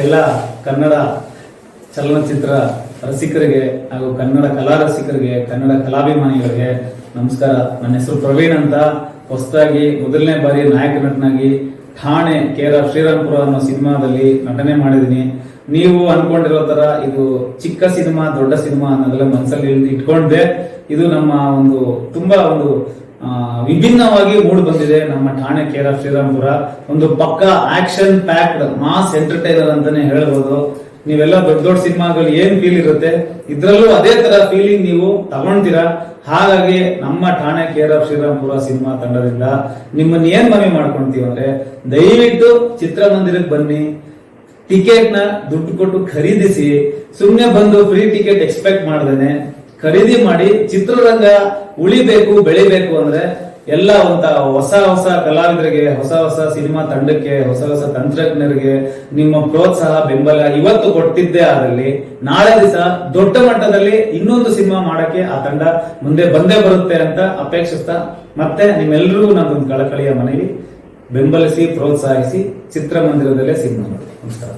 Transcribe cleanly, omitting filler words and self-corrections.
ಎಲ್ಲ ಕನ್ನಡ ಚಲನಚಿತ್ರ ರಸಿಕರಿಗೆ ಹಾಗೂ ಕನ್ನಡ ಕಲಾ ರಸಿಕರಿಗೆ, ಕನ್ನಡ ಕಲಾಭಿಮಾನಿಗಳಿಗೆ ನಮಸ್ಕಾರ. ನನ್ನ ಹೆಸರು ಪ್ರವೀಣ್ ಅಂತ. ಹೊಸದಾಗಿ ಮೊದಲನೇ ಬಾರಿ ನಾಯಕ ನಟನಾಗಿ ಠಾಣೆ KR ಶ್ರೀರಾಮ್ಪುರ ಅನ್ನೋ ಸಿನಿಮಾದಲ್ಲಿ ನಟನೆ ಮಾಡಿದೀನಿ. ನೀವು ಅನ್ಕೊಂಡಿರೋ ತರ ಇದು ಚಿಕ್ಕ ಸಿನಿಮಾ ದೊಡ್ಡ ಸಿನಿಮಾ ಅನ್ನೋದೆಲ್ಲ ಮನಸ್ಸಲ್ಲಿ ಇಟ್ಕೊಂಡೆ. ಇದು ನಮ್ಮ ತುಂಬಾ ವಿಭಿನ್ನವಾಗಿ ಮೂಡ್ ಬಂದಿದೆ. ನಮ್ಮ ಠಾಣೆ KR ಶ್ರೀರಾಮ್ಪುರ ಒಂದು ಪಕ್ಕಾ ಆಕ್ಷನ್ ಪ್ಯಾಕ್ಡ್ ಮಾಸ್ ಎಂಟರ್ಟೈನರ್ ಅಂತಾನೆ ಹೇಳ್ಬೋದು. ನೀವೆಲ್ಲ ದೊಡ್ಡ ದೊಡ್ಡ ಸಿನಿಮಾಗಳು ಏನ್ ಫೀಲ್ ಇರುತ್ತೆ, ಇದ್ರಲ್ಲೂ ಅದೇ ತರ ಫೀಲಿಂಗ್ ನೀವು ತಗೊಂತೀರಾ. ಹಾಗಾಗಿ ನಮ್ಮ ಠಾಣೆ KR ಶ್ರೀರಾಮ್ಪುರ ಸಿನಿಮಾ ತಂಡದಿಂದ ನಿಮ್ಮನ್ನ ಏನ್ ಮನವಿ ಮಾಡ್ಕೊಂತೀವಿ ಅಂದ್ರೆ, ದಯವಿಟ್ಟು ಚಿತ್ರಮಂದಿರಕ್ಕೆ ಬನ್ನಿ, ಟಿಕೆಟ್ ನ ದುಡ್ಡು ಕೊಟ್ಟು ಖರೀದಿಸಿ, ಸುಮ್ನೆ ಬಂದು ಫ್ರೀ ಟಿಕೆಟ್ ಎಕ್ಸ್ಪೆಕ್ಟ್ ಮಾಡ್ದೇನೆ ಖರೀದಿ ಮಾಡಿ. ಚಿತ್ರರಂಗ ಉಳಿಬೇಕು, ಬೆಳಿಬೇಕು ಅಂದ್ರೆ ಎಲ್ಲ ಹೊಸ ಹೊಸ ಕಲಾವಿದರಿಗೆ, ಹೊಸ ಹೊಸ ಸಿನಿಮಾ ತಂಡಕ್ಕೆ, ಹೊಸ ಹೊಸ ತಂತ್ರಜ್ಞರಿಗೆ ನಿಮ್ಮ ಪ್ರೋತ್ಸಾಹ, ಬೆಂಬಲ ಇವತ್ತು ಕೊಟ್ಟಿದ್ದೇ ಆದಲ್ಲಿ ನಾಳೆ ದಿವಸ ದೊಡ್ಡ ಮಟ್ಟದಲ್ಲಿ ಇನ್ನೊಂದು ಸಿನಿಮಾ ಮಾಡಕ್ಕೆ ಆ ತಂಡ ಮುಂದೆ ಬಂದೇ ಬರುತ್ತೆ ಅಂತ ಅಪೇಕ್ಷಿಸ್ತಾ, ಮತ್ತೆ ನಿಮ್ಮೆಲ್ಲರಿಗೂ ನನ್ನೊಂದು ಕಳಕಳಿಯ ಮನವಿ, ಬೆಂಬಲಿಸಿ, ಪ್ರೋತ್ಸಾಹಿಸಿ, ಚಿತ್ರಮಂದಿರದಲ್ಲೇ ಸಿನಿಮಾ ನೋಡಿ. ನಮಸ್ಕಾರ.